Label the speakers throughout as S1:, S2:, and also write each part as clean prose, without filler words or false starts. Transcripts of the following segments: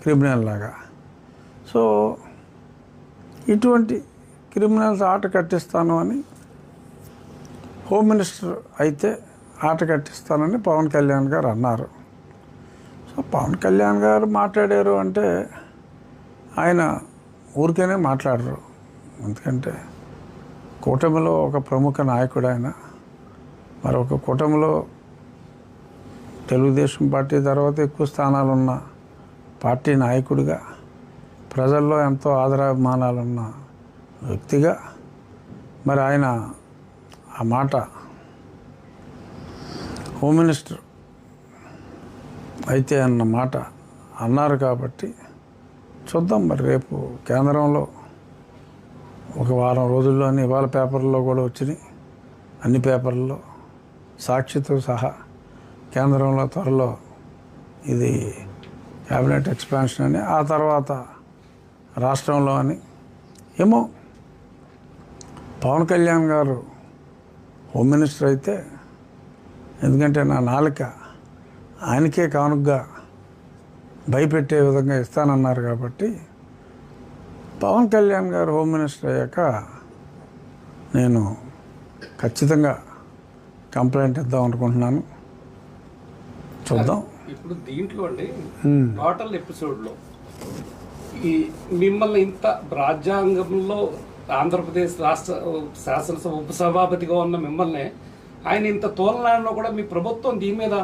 S1: Criminal లాగా. So ఇటువంటి criminals ఆట కట్టిస్తాను అని హోమ్ మినిస్టర్ అయితే ఆట కట్టిస్తానని పవన్ కళ్యాణ్ గారు అన్నారు. సో పవన్ కళ్యాణ్ గారు మాట్లాడారు అంటే ఆయన ఊరికేనే మాట్లాడరు. ఎందుకంటే కూటమిలో ఒక ప్రముఖ నాయకుడు ఆయన. మరొక కూటమిలో తెలుగుదేశం పార్టీ తర్వాత ఎక్కువ స్థానాలున్న పార్టీ నాయకుడిగా, ప్రజల్లో ఎంతో ఆదరాభిమానాలున్న వ్యక్తిగా మరి ఆయన ఆ మాట హోమ్ మినిస్టర్ అయితే అన్న మాట అన్నారు. కాబట్టి చూద్దాం మరి రేపు కేంద్రంలో ఒక వారం రోజుల్లోని ఇవాళ పేపర్లో కూడా వచ్చినాయి, అన్ని పేపర్లలో సాక్షితో సహా కేంద్రంలో త్వరలో ఇది క్యాబినెట్ ఎక్స్పాన్షన్ అని, ఆ తర్వాత రాష్ట్రంలో అని. ఏమో పవన్ కళ్యాణ్ గారు హోమ్ మినిస్టర్ అయితే, ఎందుకంటే నా నాలుక ఆయనకే కానుగ్గా భయపెట్టే విధంగా ఇస్తానన్నారు కాబట్టి పవన్ కళ్యాణ్ గారు హోమ్ మినిస్టర్ అయ్యాక నేను ఖచ్చితంగా కంప్లైంట్ ఇద్దాం అనుకుంటున్నాను. చూద్దాం.
S2: ఇప్పుడు దీంట్లో అండి టోటల్ ఎపిసోడ్లో ఈ మిమ్మల్ని ఇంత రాజ్యాంగంలో ఆంధ్రప్రదేశ్ రాష్ట్ర శాసనసభ ఉపసభాపతిగా ఉన్న మిమ్మల్ని ఆయన ఇంత తోలనాడలో కూడా మీ ప్రభుత్వం దీని మీద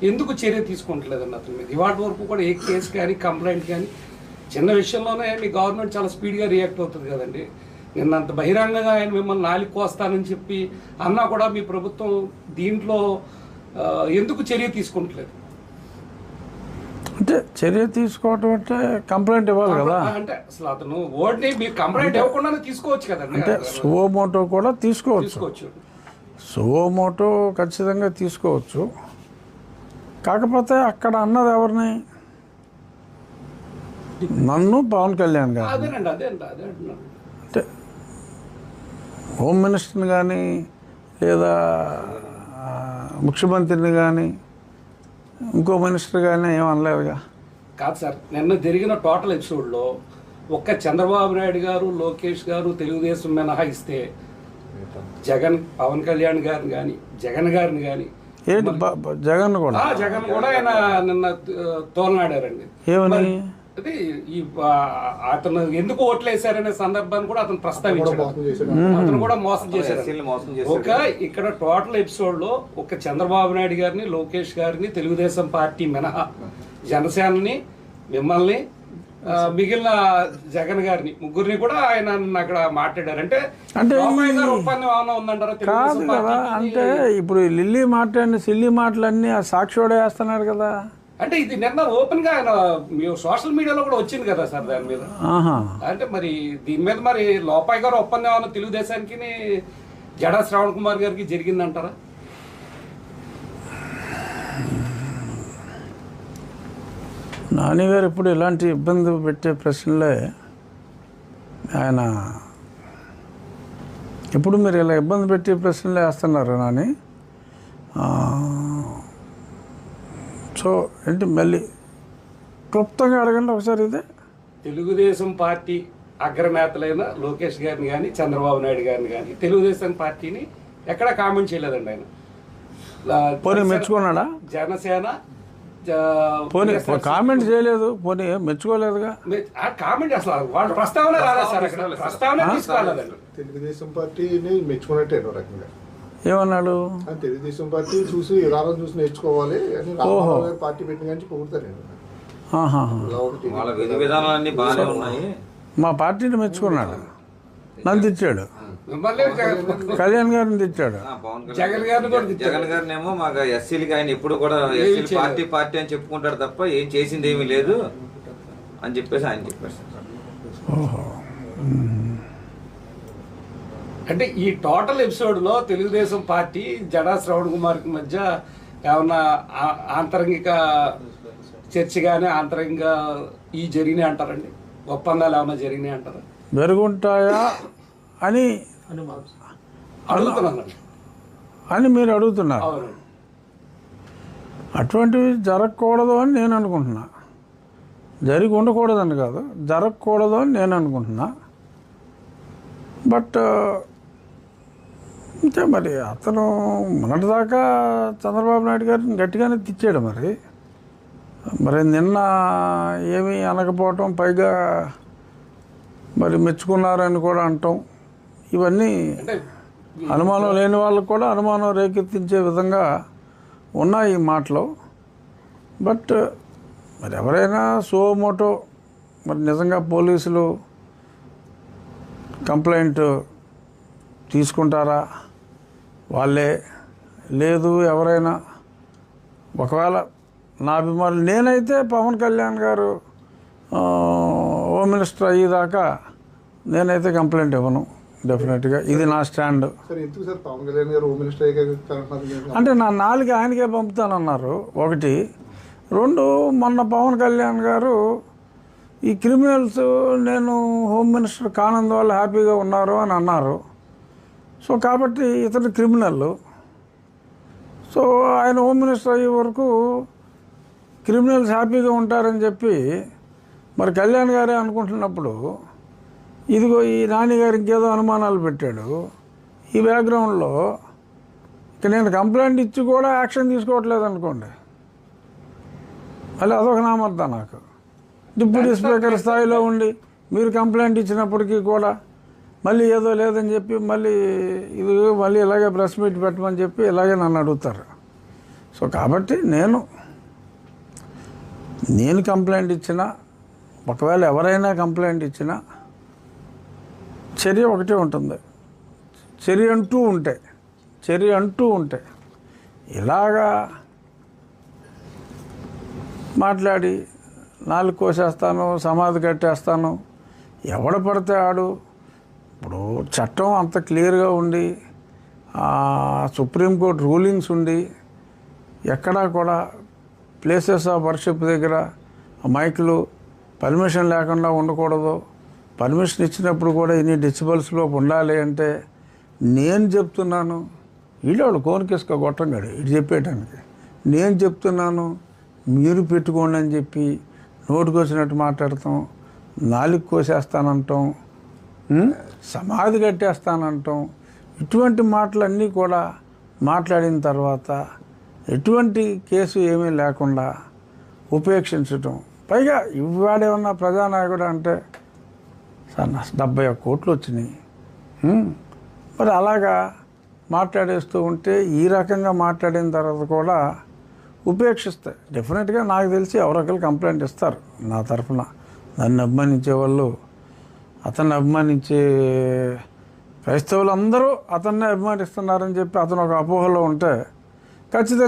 S2: ఎందుకు చర్య తీసుకుంటలేదండి అతని మీద? ఇవాటి వరకు కూడా ఏ కేసు కానీ కంప్లైంట్ కానీ చిన్న విషయంలోనే మీ గవర్నమెంట్ చాలా స్పీడ్గా రియాక్ట్ అవుతుంది కదండి. నిన్నంత బహిరంగంగా ఆయన మిమ్మల్ని నాలుగు కోస్తానని చెప్పి అన్నా కూడా మీ ప్రభుత్వం దీంట్లో ఎందుకు చర్య తీసుకుంటలేదు?
S1: అంటే చర్య తీసుకోవటం అంటే కంప్లైంట్ ఇవ్వాలి కదా.
S2: అంటే అసలు అతను ఓట్ని మీరు కంప్లైంట్ ఇవ్వకుండానే తీసుకోవచ్చు కదండి.
S1: అంటే సువోమోటో కూడా తీసుకోవచ్చు. సువోమోటో ఖచ్చితంగా తీసుకోవచ్చు. కాకపోతే అక్కడ అన్నది ఎవరిని? నన్ను, పవన్ కళ్యాణ్ గారు. అంటే హోమ్ మినిస్టర్ని కానీ లేదా ముఖ్యమంత్రిని కానీ ఇంకో మినిస్టర్ కానీ ఏమనలేదుగా.
S2: కాదు సార్, నిన్న జరిగిన టోటల్ ఎపిసోడ్లో ఒక్క చంద్రబాబు నాయుడు గారు, లోకేష్ గారు తెలుగుదేశం మినహాయిస్తే పవన్ కళ్యాణ్ గారిని కానీ జగన్ గారిని కానీ
S1: జగన్ కూడా
S2: ఆయన నిన్న తోలనాడారండి.
S1: ఏమని?
S2: అది ఈ అతను ఎందుకు ఓట్లు వేశారనే సందర్భాన్ని కూడా అతను ప్రస్తావించాడు. అతను కూడా మోసం చేశారు. ఒక ఇక్కడ టోటల్ ఎపిసోడ్ లో ఒక చంద్రబాబు నాయుడు గారిని, లోకేష్ గారిని, తెలుగుదేశం పార్టీ మినహా జనసేనని, మిమ్మల్ని, మిగిలిన జగన్ గారిని, ముగ్గురిని కూడా ఆయన అక్కడ మాట్లాడారు. అంటే ఒప్పందం ఏమైనా ఉందంటారా?
S1: కాదు కదా. అంటే ఇప్పుడు లిల్లీ మాట్లాడిన సిల్లీ మాటలన్నీ ఆ సాక్షి వేస్తున్నారు కదా.
S2: అంటే ఇది నిన్న ఓపెన్ గా ఆయన సోషల్ మీడియాలో కూడా వచ్చింది కదా సార్ దాని మీద. అంటే మరి దీని మీద మరి లోపాయి గారు ఒప్పందం ఏమైనా తెలుగుదేశానికి జడా శ్రావణ్ కుమార్ గారికి జరిగిందంటారా?
S1: నాని గారు ఇప్పుడు ఇలాంటి ఇబ్బంది పెట్టే ప్రశ్నలే ఆయన ఎప్పుడు మీరు ఇలా ఇబ్బంది పెట్టే ప్రశ్నలే వేస్తున్నారు నాని. సో ఏంటి మళ్ళీ క్లుప్తంగా అడగండి ఒకసారి. ఇదే
S2: తెలుగుదేశం పార్టీ అగ్రనేతలైన లోకేష్ గారిని కానీ చంద్రబాబు నాయుడు గారిని కానీ తెలుగుదేశం పార్టీని ఎక్కడా కామెంట్ చేయలేదండి ఆయన.
S1: పోనీ మెచ్చుకున్నాడా?
S2: జనసేన
S1: పోనీ కామెంట్ చేయలేదు, పోనీ మెచ్చుకోలేదుగా.
S2: కామెంట్ అసలు వాళ్ళ ప్రస్తావన రాలేదు సార్. అక్కడ ప్రస్తావన తీసుకోలేదండి.
S3: తెలుగుదేశం పార్టీని మెచ్చుకున్నట్టే రకంగా
S1: ఏమన్నాడు?
S3: తెలుగుదేశం పార్టీ చూసి రాళ్ళని చూసి నేర్చుకోవాలి అని పార్టీ పెట్టిన కానీ పొగుడతారు.
S1: మా పార్టీని మెచ్చుకున్నాడు, నన్ను తెచ్చాడు, కళ్యాణ్ గారిని తెచ్చాడు,
S4: జగన్ గారిని ఏమో మాకు ఎస్సీలకి ఆయన ఎప్పుడు కూడా ఎస్సీలు పార్టీ అని చెప్పుకుంటాడు తప్ప ఏం చేసింది ఏమీ లేదు అని చెప్పేసి ఆయన చెప్పారు.
S1: ఓహో.
S2: అంటే ఈ టోటల్ ఎపిసోడ్లో తెలుగుదేశం పార్టీ జడా శ్రవణ్ కుమార్కి మధ్య ఏమన్నా ఆంతరంగిక చర్చ కానీ ఆంతరంగిక ఈ జరిగినాయి అంటారండి? ఒప్పందాలు ఏమన్నా జరిగినాయి అంటారా?
S1: జరుగుంటాయా అని
S2: అడుగుతున్నాను
S1: అని మీరు అడుగుతున్నారు. అటువంటివి జరగకూడదు అని నేను అనుకుంటున్నా. జరిగి ఉండకూడదని కాదు, జరగకూడదు అని నేను అనుకుంటున్నా. బట్ అంతే మరి, అతను మొన్నటిదాకా చంద్రబాబు నాయుడు గారిని గట్టిగానే తిట్టాడు. మరి నిన్న ఏమీ అనకపోవటం, పైగా మరి మెచ్చుకున్నారని కూడా అంటాం, ఇవన్నీ అనుమానం లేని వాళ్ళకు కూడా అనుమానం రేకెత్తించే విధంగా ఉన్నాయి ఈ మాటలు. బట్ మరి ఎవరైనా మోటో మరి నిజంగా పోలీసులు కంప్లైంట్ తీసుకుంటారా, వాళ్ళే, లేదు ఎవరైనా ఒకవేళ నా అభిమానులు, నేనైతే పవన్ కళ్యాణ్ గారు హోమ్ మినిస్టర్ అయ్యేదాకా నేనైతే కంప్లైంట్ ఇవ్వను డెఫినెట్గా. ఇది నా స్టాండ్.
S3: సార్ ఎందుకు సార్ పవన్ కళ్యాణ్ గారు హోమ్ మినిస్టర్
S1: అంటే నా 4 ఆయనకే పంపుతానన్నారు, 1. 2, మొన్న పవన్ కళ్యాణ్ గారు ఈ క్రిమినల్స్ నేను హోమ్ మినిస్టర్ కానందువల్ల హ్యాపీగా ఉన్నారు అని అన్నారు. సో కాబట్టి ఇతను క్రిమినల్. సో ఆయన హోమ్ మినిస్టర్ అయ్యే వరకు క్రిమినల్స్ హ్యాపీగా ఉంటారని చెప్పి మరి కళ్యాణ్ గారే అనుకుంటున్నప్పుడు, ఇదిగో ఈ నాని గారు ఇంకేదో అనుమానాలు పెట్టాడు. ఈ బ్యాక్గ్రౌండ్లో ఇక నేను కంప్లైంట్ ఇచ్చి కూడా యాక్షన్ తీసుకోవట్లేదు అనుకోండి, మళ్ళీ అదొక నామర్థం నాకు. డిప్యూటీ స్పీకర్ స్థాయిలో ఉండి మీరు కంప్లైంట్ ఇచ్చినప్పటికీ కూడా మళ్ళీ ఏదో లేదని చెప్పి మళ్ళీ ఇలాగే ప్రెస్ మీట్ పెట్టమని చెప్పి ఇలాగే నన్ను అడుగుతారు. సో కాబట్టి నేను కంప్లైంట్ ఇచ్చినా, ఒకవేళ ఎవరైనా కంప్లైంట్ ఇచ్చినా చర్య ఒకటే ఉంటుంది. చర్య అంటూ ఉంటే ఇలాగా మాట్లాడి 4 కోసేస్తాను, సమాధి కట్టేస్తాను, ఎవడ పడితే ఆడు. ఇప్పుడు చట్టం అంత క్లియర్గా ఉండి, సుప్రీంకోర్టు రూలింగ్స్ ఉండి, ఎక్కడా కూడా ప్లేసెస్ ఆఫ్ వర్షిప్ దగ్గర మైకులు పర్మిషన్ లేకుండా ఉండకూడదు, పర్మిషన్ ఇచ్చినప్పుడు కూడా ఇన్ని డెసిబల్స్లో ఉండాలి అంటే నేను చెప్తున్నాను. వీళ్ళు కోరికేసుకో గొట్టంగాడు ఇటు చెప్పేయటానికి. నేను చెప్తున్నాను, మీరు పెట్టుకోండి అని చెప్పి నోటికి వచ్చినట్టు మాట్లాడతాం, 4 కోసేస్తానంటాం, సమాధి కట్టేస్తానంటాం. ఇటువంటి మాటలన్నీ కూడా మాట్లాడిన తర్వాత ఎటువంటి కేసు ఏమీ లేకుండా ఉపేక్షించటం. పైగా ఇవాడేమన్నా ప్రజానాయకుడు అంటే సార్ నా 71 కోట్లు వచ్చినాయి, మరి అలాగా మాట్లాడేస్తూ ఉంటే, ఈ రకంగా మాట్లాడిన తర్వాత కూడా ఉపేక్షిస్తాయి. డెఫినెట్గా నాకు తెలిసి ఎవరొకరు కంప్లైంట్ ఇస్తారు నా తరఫున. నన్ను అభిమానించే వాళ్ళు, అతన్ని అభిమానించే క్రైస్తవులు అందరూ అతన్నే అభిమానిస్తున్నారని చెప్పి అతను ఒక అపోహలో ఉంటే ఖచ్చితంగా